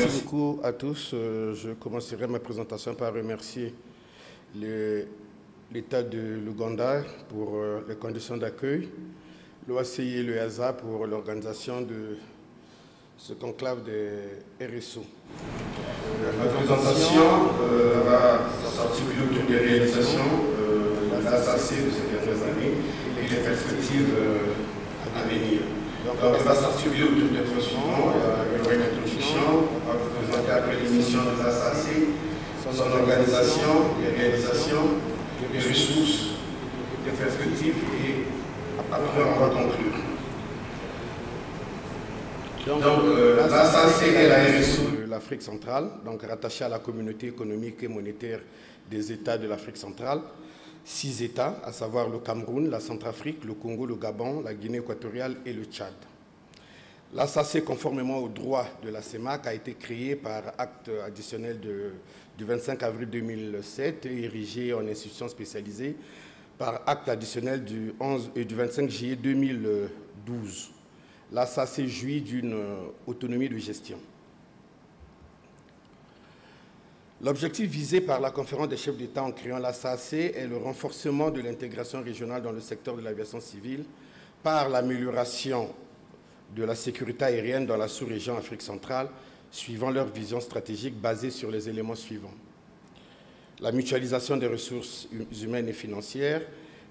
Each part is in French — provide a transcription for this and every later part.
Merci beaucoup à tous. Je commencerai ma présentation par remercier l'État de l'Ouganda pour les conditions d'accueil, l'OACI et le HASA pour l'organisation de ce conclave des RSO. Ma présentation va s'articuler autour des réalisations de l'ASAC de ces dernières années et les perspectives à venir. Donc, elle va s'articuler autour des trois suivants. Il y aura une introduction, on va vous présenter après l'émission de l'ASAC, son organisation, les réalisations, les ressources, les perspectives et après on va conclure. Donc, l'ASAC est la RSO de l'Afrique centrale, donc rattachée à la communauté économique et monétaire des États de l'Afrique centrale. 6 États, à savoir le Cameroun, la Centrafrique, le Congo, le Gabon, la Guinée équatoriale et le Tchad. L'ASAC, conformément au droit de la CEMAC, a été créée par acte additionnel du 25 avril 2007 et érigée en institution spécialisée par acte additionnel du 25 juillet 2012. L'ASAC jouit d'une autonomie de gestion. L'objectif visé par la conférence des chefs d'État en créant l'ASAC est le renforcement de l'intégration régionale dans le secteur de l'aviation civile par l'amélioration de la sécurité aérienne dans la sous-région Afrique centrale, suivant leur vision stratégique basée sur les éléments suivants. La mutualisation des ressources humaines et financières,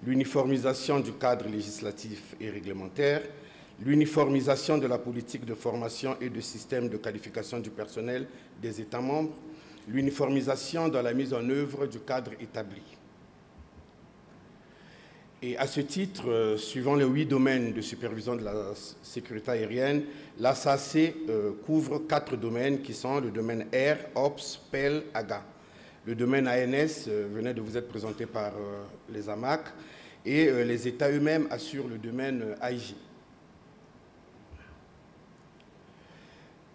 l'uniformisation du cadre législatif et réglementaire, l'uniformisation de la politique de formation et de système de qualification du personnel des États membres, l'uniformisation dans la mise en œuvre du cadre établi. Et à ce titre, suivant les 8 domaines de supervision de la sécurité aérienne, l'ASAC couvre 4 domaines qui sont le domaine Air, OPS, PEL, AGA. Le domaine ANS venait de vous être présenté par les AMAC et les États eux-mêmes assurent le domaine AIG.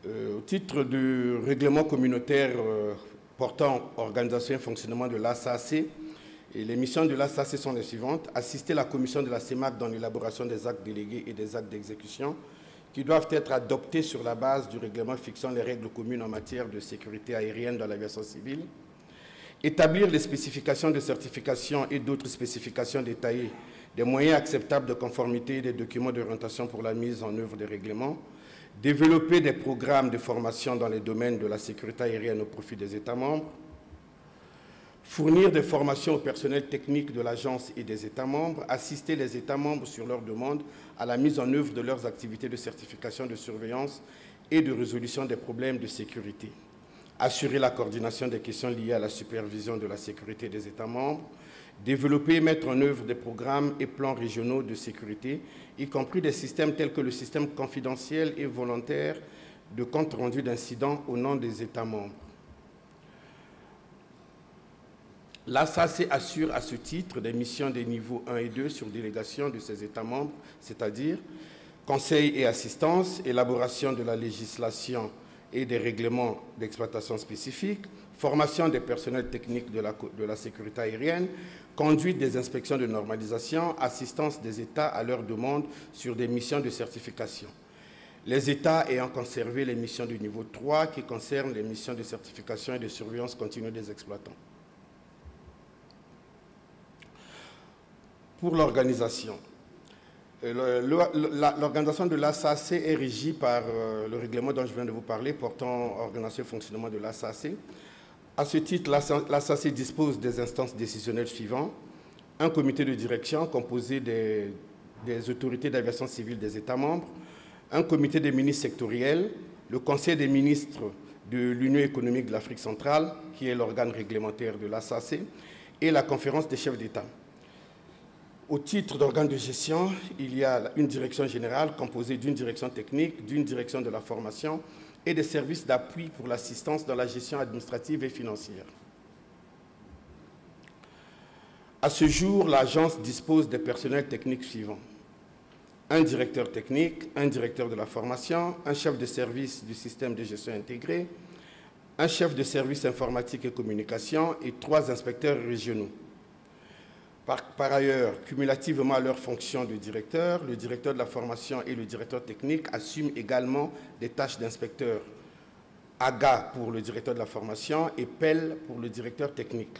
Au titre du règlement communautaire portant organisation et fonctionnement de l'ASAC, les missions de l'ASAC sont les suivantes. Assister la commission de la CEMAC dans l'élaboration des actes délégués et des actes d'exécution qui doivent être adoptés sur la base du règlement fixant les règles communes en matière de sécurité aérienne dans l'aviation civile. Établir les spécifications de certification et d'autres spécifications détaillées des moyens acceptables de conformité et des documents d'orientation pour la mise en œuvre des règlements. Développer des programmes de formation dans les domaines de la sécurité aérienne au profit des États membres, fournir des formations au personnel technique de l'agence et des États membres, assister les États membres sur leur demande à la mise en œuvre de leurs activités de certification, de surveillance et de résolution des problèmes de sécurité, assurer la coordination des questions liées à la supervision de la sécurité des États membres, développer et mettre en œuvre des programmes et plans régionaux de sécurité, y compris des systèmes tels que le système confidentiel et volontaire de compte rendu d'incidents au nom des États membres. L'ASAC assure à ce titre des missions des niveaux 1 et 2 sur délégation de ses États membres, c'est-à-dire conseil et assistance, élaboration de la législation et des règlements d'exploitation spécifiques, formation des personnels techniques de la sécurité aérienne, conduite des inspections de normalisation, assistance des États à leur demande sur des missions de certification. Les États ayant conservé les missions du niveau 3 qui concernent les missions de certification et de surveillance continue des exploitants. Pour l'organisation, l'organisation de l'ASAC est régie par le règlement dont je viens de vous parler, portant organisation et fonctionnement de l'ASAC. À ce titre, l'ASAC dispose des instances décisionnelles suivantes. Un comité de direction composé des autorités d'aviation civile des États membres, un comité des ministres sectoriels, le Conseil des ministres de l'Union économique de l'Afrique centrale, qui est l'organe réglementaire de l'ASAC, et la conférence des chefs d'État. Au titre d'organe de gestion, il y a une direction générale composée d'une direction technique, d'une direction de la formation et des services d'appui pour l'assistance dans la gestion administrative et financière. À ce jour, l'agence dispose des personnels techniques suivants. Un directeur technique, un directeur de la formation, un chef de service du système de gestion intégré, un chef de service informatique et communication et 3 inspecteurs régionaux. Par ailleurs, cumulativement à leurs fonctions de directeur, le directeur de la formation et le directeur technique assument également des tâches d'inspecteur AGA pour le directeur de la formation et PEL pour le directeur technique.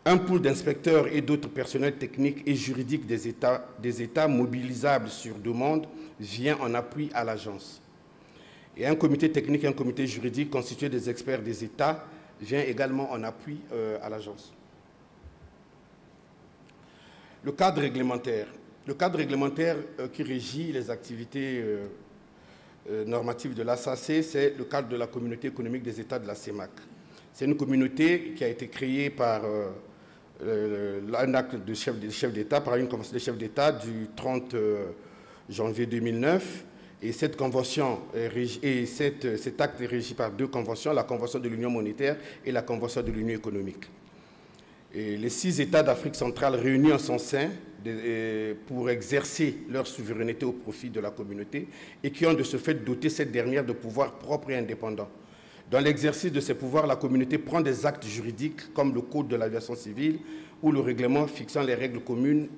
Un pool d'inspecteurs et d'autres personnels techniques et juridiques des États mobilisables sur demande vient en appui à l'agence. Et un comité technique et un comité juridique constitué des experts des États vient également en appui à l'agence. Le cadre réglementaire. Le cadre réglementaire qui régit les activités normatives de l'ASAC, c'est le cadre de la communauté économique des États de la CEMAC. C'est une communauté qui a été créée par un acte de chef d'État, par une convention des chefs d'État du 30 janvier 2009. Et cette convention cet acte est régi par deux conventions, la Convention de l'Union monétaire et la Convention de l'Union économique. Et les 6 États d'Afrique centrale réunis en son sein pour exercer leur souveraineté au profit de la communauté et qui ont de ce fait doté cette dernière de pouvoirs propres et indépendants. Dans l'exercice de ces pouvoirs, la communauté prend des actes juridiques comme le Code de l'aviation civile ou le règlement fixant les règles communes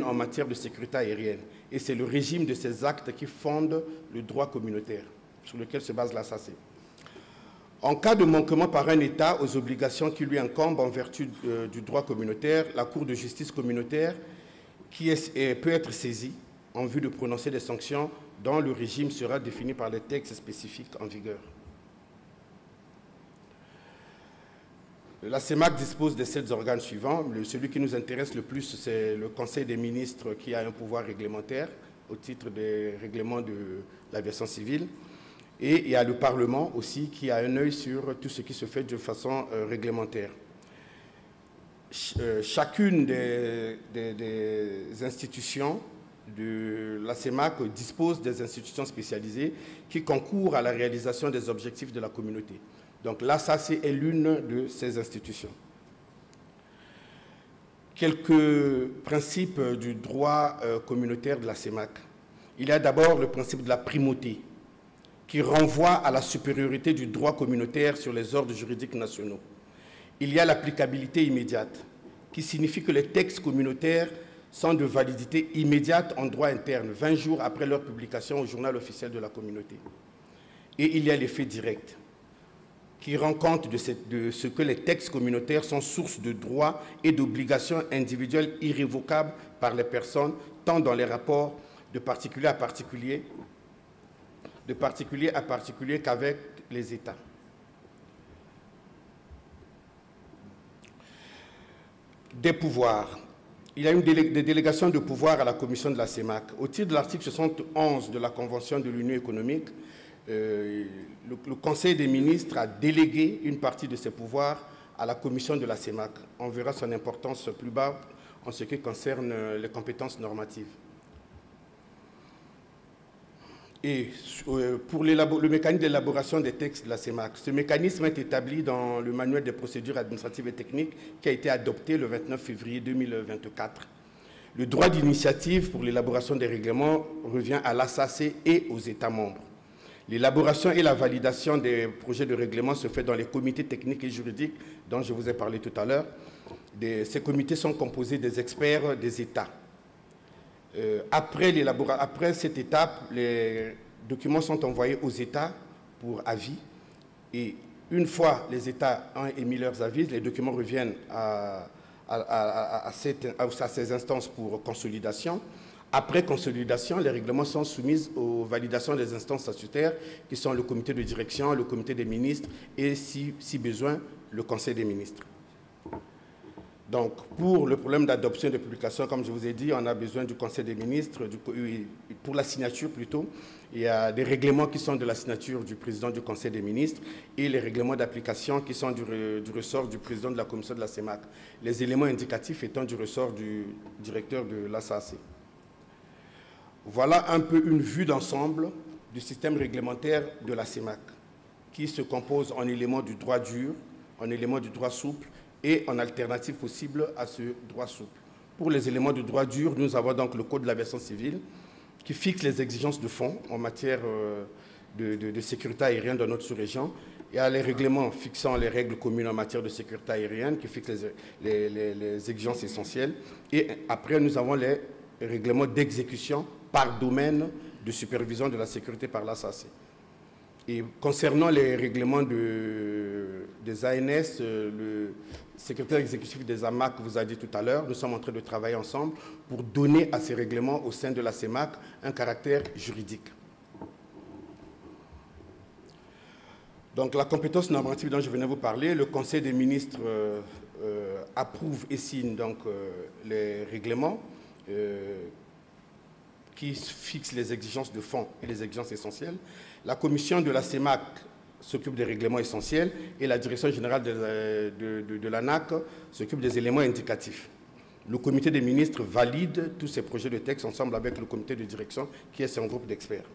en matière de sécurité aérienne. Et c'est le régime de ces actes qui fonde le droit communautaire sur lequel se base l'ASAC. En cas de manquement par un État aux obligations qui lui incombent en vertu du droit communautaire, la Cour de justice communautaire peut être saisie en vue de prononcer des sanctions dont le régime sera défini par les textes spécifiques en vigueur. La CEMAC dispose de 7 organes suivants. Celui qui nous intéresse le plus, c'est le Conseil des ministres qui a un pouvoir réglementaire au titre des règlements de l'aviation civile. Et il y a le Parlement aussi qui a un œil sur tout ce qui se fait de façon réglementaire. Chacune des institutions de la CEMAC dispose des institutions spécialisées qui concourent à la réalisation des objectifs de la communauté. Donc l'ASAC est l'une de ces institutions. Quelques principes du droit communautaire de la CEMAC. Il y a d'abord le principe de la primauté, qui renvoie à la supériorité du droit communautaire sur les ordres juridiques nationaux. Il y a l'applicabilité immédiate, qui signifie que les textes communautaires sont de validité immédiate en droit interne, 20 jours après leur publication au journal officiel de la communauté. Et il y a l'effet direct, qui rend compte de ce que les textes communautaires sont source de droits et d'obligations individuelles irrévocables par les personnes, tant dans les rapports de particulier à particulier qu'avec les États. Des pouvoirs. Il y a des délégations de pouvoir à la commission de la CEMAC. Au titre de l'article 71 de la Convention de l'Union économique, le Conseil des ministres a délégué une partie de ses pouvoirs à la commission de la CEMAC. On verra son importance plus bas en ce qui concerne les compétences normatives. Et pour le mécanisme d'élaboration des textes de la CEMAC, ce mécanisme est établi dans le manuel des procédures administratives et techniques qui a été adopté le 29 février 2024. Le droit d'initiative pour l'élaboration des règlements revient à l'ASAC et aux États membres. L'élaboration et la validation des projets de règlement se fait dans les comités techniques et juridiques dont je vous ai parlé tout à l'heure. Ces comités sont composés des experts des États. Après cette étape, les documents sont envoyés aux États pour avis. Et une fois les États ont émis leurs avis, les documents reviennent à ces instances pour consolidation. Après consolidation, les règlements sont soumis aux validations des instances statutaires qui sont le comité de direction, le comité des ministres et, si besoin, le conseil des ministres. Donc, pour le problème d'adoption et de publication, comme je vous ai dit, on a besoin du Conseil des ministres, pour la signature plutôt. Il y a des règlements qui sont de la signature du président du Conseil des ministres et les règlements d'application qui sont du ressort du président de la commission de la CEMAC. Les éléments indicatifs étant du ressort du directeur de l'ASAC. Voilà un peu une vue d'ensemble du système réglementaire de la CEMAC, qui se compose en éléments du droit dur, en éléments du droit souple, et en alternative possible à ce droit souple. Pour les éléments de droit dur, nous avons donc le Code de l'aviation civile qui fixe les exigences de fond en matière de sécurité aérienne dans notre sous-région. Il y a les règlements fixant les règles communes en matière de sécurité aérienne qui fixent les exigences essentielles. Et après, nous avons les règlements d'exécution par domaine de supervision de la sécurité par l'ASAC. Et concernant les règlements des ANS, le secrétaire exécutif des AMAC vous a dit tout à l'heure, nous sommes en train de travailler ensemble pour donner à ces règlements au sein de la CEMAC un caractère juridique. Donc la compétence normative dont je venais vous parler, le Conseil des ministres approuve et signe donc, les règlements qui fixent les exigences de fond et les exigences essentielles. La commission de la CEMAC s'occupe des règlements essentiels et la direction générale de l'ANAC s'occupe des éléments indicatifs. Le comité des ministres valide tous ces projets de texte ensemble avec le comité de direction qui est un groupe d'experts.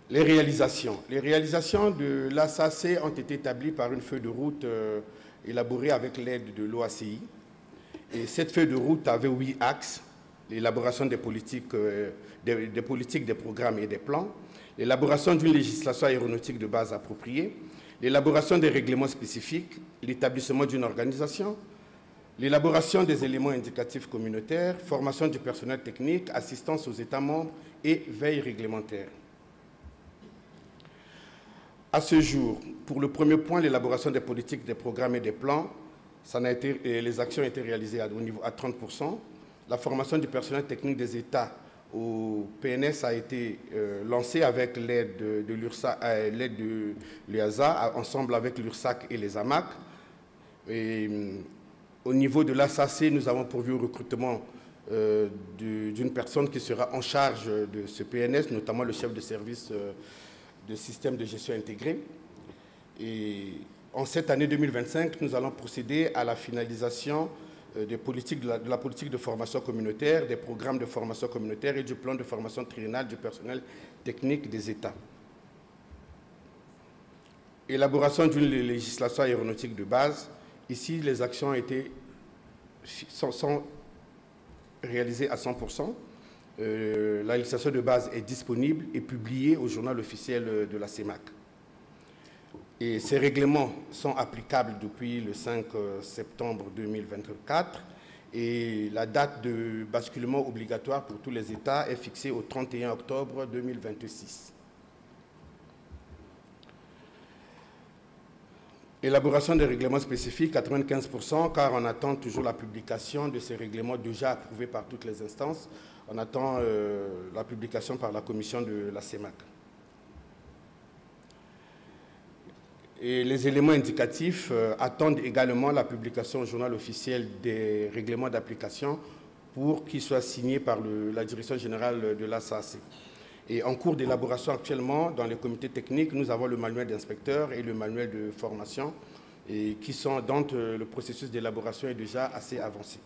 Les réalisations. Les réalisations de l'ASAC ont été établies par une feuille de route élaborée avec l'aide de l'OACI. Et cette feuille de route avait 8 axes. L'élaboration des politiques, des programmes et des plans, l'élaboration d'une législation aéronautique de base appropriée, l'élaboration des règlements spécifiques, l'établissement d'une organisation, l'élaboration des éléments indicatifs communautaires, formation du personnel technique, assistance aux États membres et veille réglementaire. À ce jour, pour le premier point, l'élaboration des politiques, des programmes et des plans, les actions ont été réalisées au niveau à 30%. La formation du personnel technique des États au PNS a été lancée avec l'aide de l'UASA, ensemble avec l'URSSAC et les AMAC. Et, au niveau de l'ASAC, nous avons pourvu au recrutement d'une personne qui sera en charge de ce PNS, notamment le chef de service de système de gestion intégré. Et en cette année 2025, nous allons procéder à la finalisation de la politique de formation communautaire, des programmes de formation communautaire et du plan de formation triennale du personnel technique des États. Élaboration d'une législation aéronautique de base. Ici, les actions sont réalisées à 100%. La législation de base est disponible et publiée au journal officiel de la CEMAC. Et ces règlements sont applicables depuis le 5 septembre 2024 et la date de basculement obligatoire pour tous les États est fixée au 31 octobre 2026. Élaboration des règlements spécifiques, 95%, car on attend toujours la publication de ces règlements déjà approuvés par toutes les instances. On attend la publication par la commission de la CEMAC. Et les éléments indicatifs attendent également la publication au journal officiel des règlements d'application pour qu'ils soient signés par la direction générale de l'ASAC. Et en cours d'élaboration actuellement, dans les comités techniques, nous avons le manuel d'inspecteur et le manuel de formation et dont le processus d'élaboration est déjà assez avancé.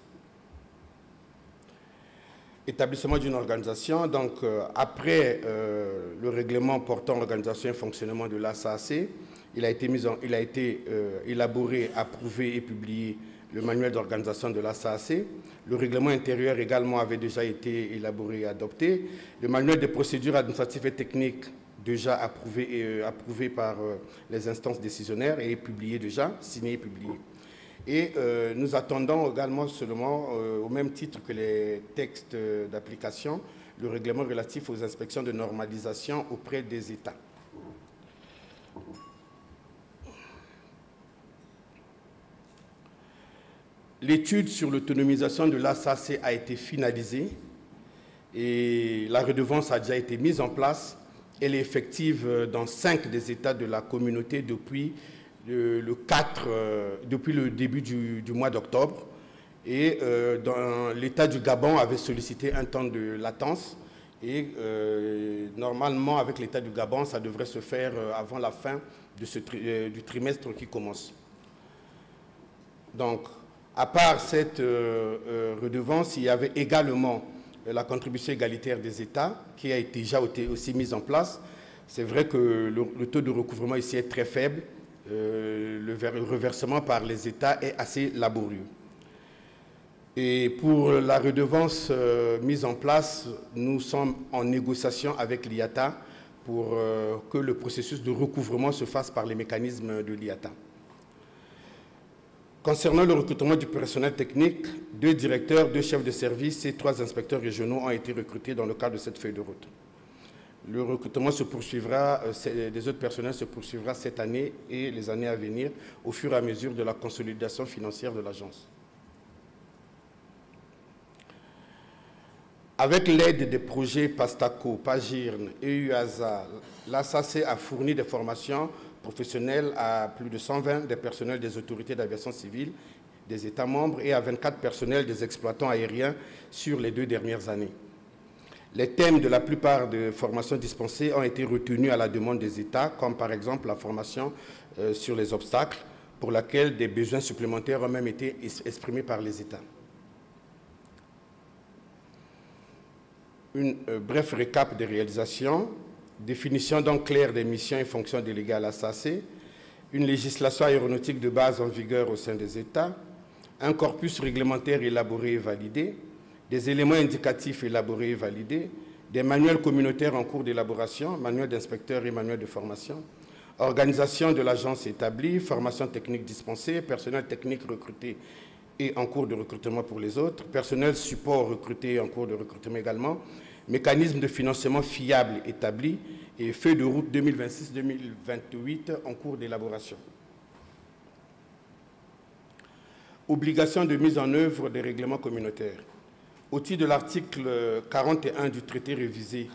Établissement d'une organisation, donc après le règlement portant organisation et fonctionnement de l'ASAC, il a été élaboré, approuvé et publié le manuel d'organisation de l'ASAC. Le règlement intérieur également avait déjà été élaboré et adopté. Le manuel de procédures administratives et techniques déjà approuvé par les instances décisionnaires et publié déjà, signé et publié. Et nous attendons également seulement, au même titre que les textes d'application, le règlement relatif aux inspections de normalisation auprès des États. L'étude sur l'autonomisation de l'ASAC a été finalisée et la redevance a déjà été mise en place. Elle est effective dans 5 des États de la communauté depuis depuis le début du mois d'octobre. Et dans l'État du Gabon avait sollicité un temps de latence. Et normalement, avec l'État du Gabon, ça devrait se faire avant la fin de du trimestre qui commence. Donc, à part cette redevance, il y avait également la contribution égalitaire des États qui a déjà été aussi mise en place. C'est vrai que le taux de recouvrement ici est très faible. Le reversement par les États est assez laborieux. Et pour la redevance mise en place, nous sommes en négociation avec l'IATA pour que le processus de recouvrement se fasse par les mécanismes de l'IATA. Concernant le recrutement du personnel technique, 2 directeurs, 2 chefs de service et 3 inspecteurs régionaux ont été recrutés dans le cadre de cette feuille de route. Le recrutement se poursuivra, des autres personnels se poursuivra cette année et les années à venir au fur et à mesure de la consolidation financière de l'agence. Avec l'aide des projets PASTACO, PAGIRN et UASA, l'ASAC a fourni des formations professionnelles à plus de 120 des personnels des autorités d'aviation civile des États membres et à 24 personnels des exploitants aériens sur les 2 dernières années. Les thèmes de la plupart des formations dispensées ont été retenus à la demande des États, comme par exemple la formation sur les obstacles, pour laquelle des besoins supplémentaires ont même été exprimés par les États. Un bref récap des réalisations, définition donc claire des missions et fonctions déléguées à la SAC, une législation aéronautique de base en vigueur au sein des États, un corpus réglementaire élaboré et validé, des éléments indicatifs élaborés et validés, des manuels communautaires en cours d'élaboration, manuels d'inspecteurs et manuels de formation, organisation de l'agence établie, formation technique dispensée, personnel technique recruté et en cours de recrutement pour les autres, personnel support recruté et en cours de recrutement également, mécanisme de financement fiable établi et feuille de route 2026-2028 en cours d'élaboration. Obligation de mise en œuvre des règlements communautaires. Au titre de l'article 41 du traité révisé,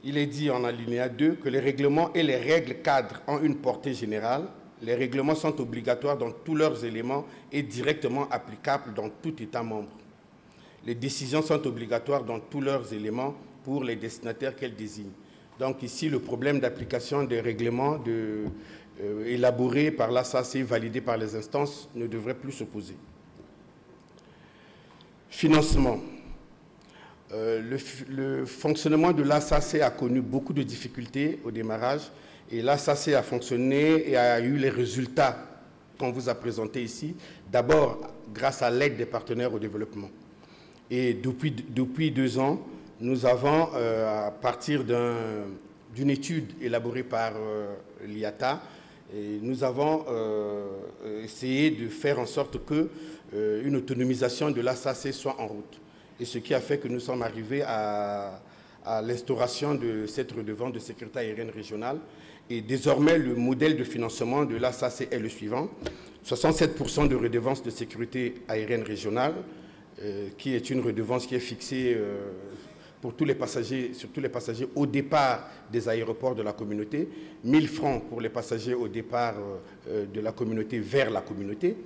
il est dit en alinéa 2 que les règlements et les règles cadres ont une portée générale. Les règlements sont obligatoires dans tous leurs éléments et directement applicables dans tout État membre. Les décisions sont obligatoires dans tous leurs éléments pour les destinataires qu'elles désignent. Donc ici, le problème d'application des règlements élaborés par l'ASAC, validés par les instances, ne devrait plus se poser. Financement. Le fonctionnement de l'ASAC a connu beaucoup de difficultés au démarrage et l'ASAC a fonctionné et a eu les résultats qu'on vous a présentés ici, d'abord grâce à l'aide des partenaires au développement. Et depuis 2 ans, nous avons, à partir d'une étude élaborée par l'IATA, nous avons essayé de faire en sorte qu'une autonomisation de l'ASAC soit en route. Et ce qui a fait que nous sommes arrivés à l'instauration de cette redevance de sécurité aérienne régionale. Et désormais, le modèle de financement de l'ASAC est le suivant. 67% de redevance de sécurité aérienne régionale, qui est une redevance qui est fixée pour tous les passagers, sur tous les passagers au départ des aéroports de la communauté, 1 000 francs pour les passagers au départ de la communauté vers la communauté,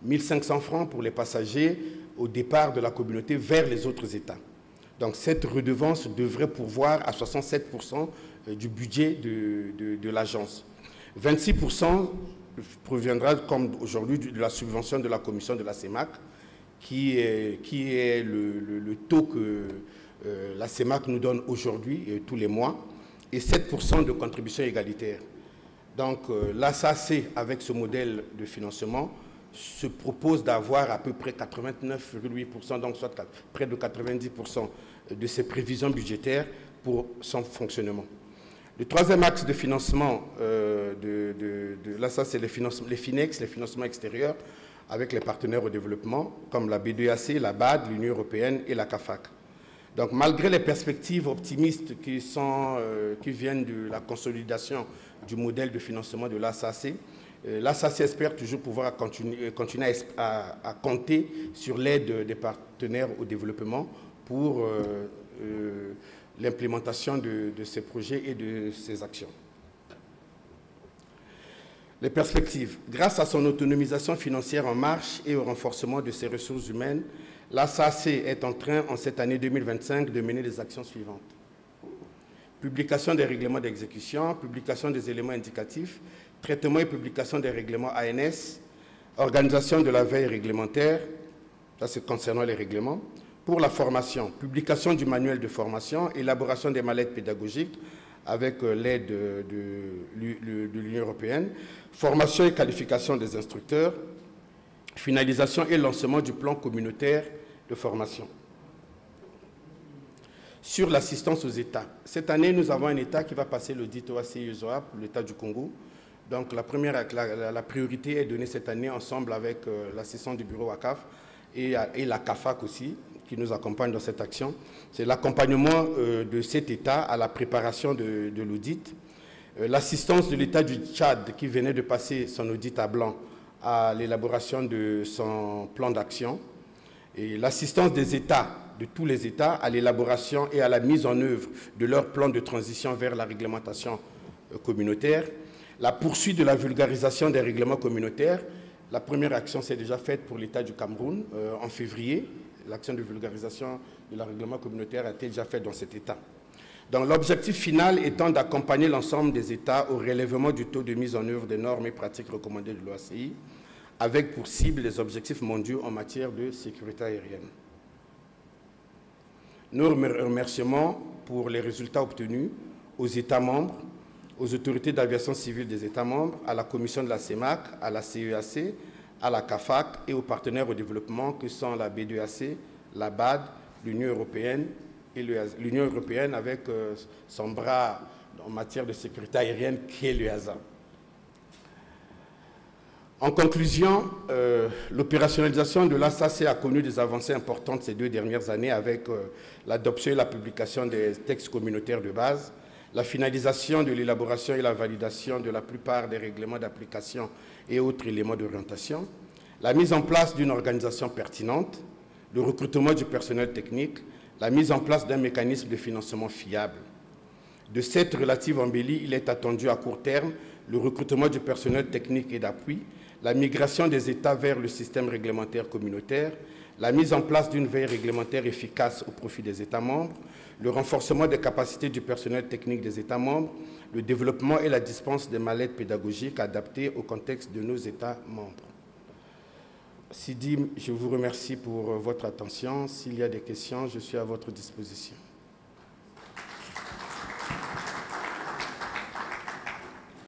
1 500 francs pour les passagers au départ de la communauté vers les autres États. Donc cette redevance devrait pourvoir à 67% du budget de l'agence. 26% proviendra, comme aujourd'hui, de la subvention de la commission de la CEMAC, qui est le taux que la CEMAC nous donne aujourd'hui et tous les mois, et 7% de contribution égalitaire. Donc l'ASAC, avec ce modèle de financement, se propose d'avoir à peu près 89,8%, donc soit près de 90% de ses prévisions budgétaires pour son fonctionnement. Le troisième axe de financement de l'ASAC, c'est les FINEX, les financements extérieurs, avec les partenaires au développement, comme la B2AC, la BAD, l'Union européenne et la CAFAC. Donc, malgré les perspectives optimistes qui viennent de la consolidation du modèle de financement de l'ASAC, l'ASAC espère toujours pouvoir continuer à compter sur l'aide des partenaires au développement pour l'implémentation de ces projets et de ces actions. Les perspectives. Grâce à son autonomisation financière en marche et au renforcement de ses ressources humaines, l'ASAC est en train, en cette année 2025, de mener les actions suivantes. Publication des règlements d'exécution, publication des éléments indicatifs, traitement et publication des règlements ANS, organisation de la veille réglementaire, ça c'est concernant les règlements. Pour la formation, publication du manuel de formation, élaboration des mallettes pédagogiques avec l'aide de l'Union européenne, formation et qualification des instructeurs, finalisation et lancement du plan communautaire de formation. Sur l'assistance aux États. Cette année, nous avons un État qui va passer l'audit OACI-USOA pour l'État du Congo. Donc la priorité est donnée cette année ensemble avec l'assistance du bureau WACAF et la CAFAC aussi, qui nous accompagne dans cette action. C'est l'accompagnement de cet État à la préparation de l'audit, l'assistance de l'État du Tchad qui venait de passer son audit à blanc à l'élaboration de son plan d'action, et l'assistance des États, de tous les États, à l'élaboration et à la mise en œuvre de leur plan de transition vers la réglementation communautaire, la poursuite de la vulgarisation des règlements communautaires. La première action s'est déjà faite pour l'État du Cameroun en février. L'action de vulgarisation de la règlement communautaire a été déjà faite dans cet État. Donc, l'objectif final étant d'accompagner l'ensemble des États au relèvement du taux de mise en œuvre des normes et pratiques recommandées de l'OACI, avec pour cible les objectifs mondiaux en matière de sécurité aérienne. Nos remerciements pour les résultats obtenus aux États membres, aux autorités d'aviation civile des États membres, à la commission de la CEMAC, à la CEAC, à la CAFAC et aux partenaires au développement que sont la B2AC, la BAD, l'Union européenne et l'Union européenne avec son bras en matière de sécurité aérienne qui est l'UASA. En conclusion, l'opérationnalisation de l'ASAC a connu des avancées importantes ces 2 dernières années avec l'adoption et la publication des textes communautaires de base, la finalisation de l'élaboration et la validation de la plupart des règlements d'application et autres éléments d'orientation, la mise en place d'une organisation pertinente, le recrutement du personnel technique, la mise en place d'un mécanisme de financement fiable. De cette relative embellie, il est attendu à court terme le recrutement du personnel technique et d'appui, la migration des États vers le système réglementaire communautaire, la mise en place d'une veille réglementaire efficace au profit des États membres, le renforcement des capacités du personnel technique des États membres, le développement et la dispense des mallettes pédagogiques adaptées au contexte de nos États membres. Sidi, je vous remercie pour votre attention. S'il y a des questions, je suis à votre disposition.